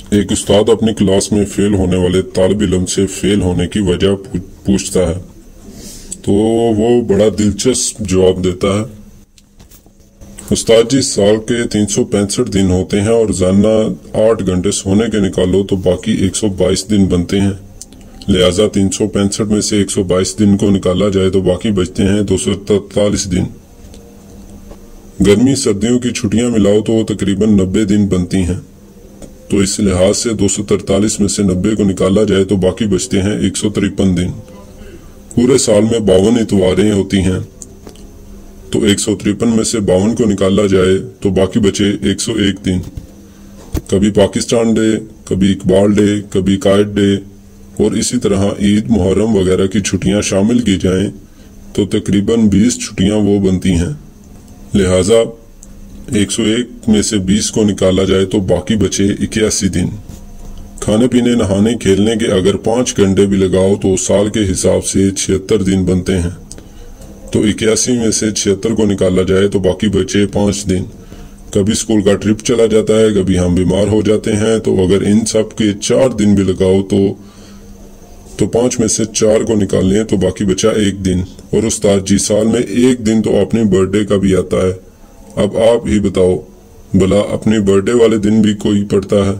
एक उस्ताद अपनी क्लास में फेल होने वाले तालिब इल्म से फेल होने की वजह पूछता है, तो वो बड़ा दिलचस्प जवाब देता है। उस्ताद जी, साल के 365 दिन होते हैं और रोजाना 8 घंटे सोने के निकालो तो बाकी 122 दिन बनते हैं। लिहाजा 365 में से 122 दिन को निकाला जाए तो बाकी बचते हैं 243 दिन। गर्मी सर्दियों की छुट्टियां मिलाओ तो तकरीबन 90 दिन बनती हैं। तो इस लिहाज से 243 में से 90 को निकाला जाए तो बाकी बचते हैं 153 दिन। पूरे साल में 52 इतवारें होती हैं, तो 153 में से 52 को निकाला जाए तो बाकी बचे 101 दिन। कभी पाकिस्तान डे, कभी इकबाल डे, कभी कायद डे और इसी तरह ईद, मुहर्रम वगैरह की छुट्टियां शामिल की जाएं तो तकरीबन 20 छुट्टियां वो बनती हैं। लिहाजा 101 में से 20 को निकाला जाए तो बाकी बचे 81 दिन। खाने पीने, नहाने, खेलने के अगर 5 घंटे भी लगाओ तो साल के हिसाब से 76 दिन बनते हैं। तो 81 में से 76 को निकाला जाए तो बाकी बचे 5 दिन। कभी स्कूल का ट्रिप चला जाता है, कभी हम बीमार हो जाते हैं, तो अगर इन सब के 4 दिन भी लगाओ तो 5 में से 4 को निकाल लें तो बाकी बचा 1 दिन। और उस्ताद जी, साल में 1 दिन तो अपने बर्थडे का भी आता है। अब आप ही बताओ, भला अपने बर्थडे वाले दिन भी कोई पढ़ता है?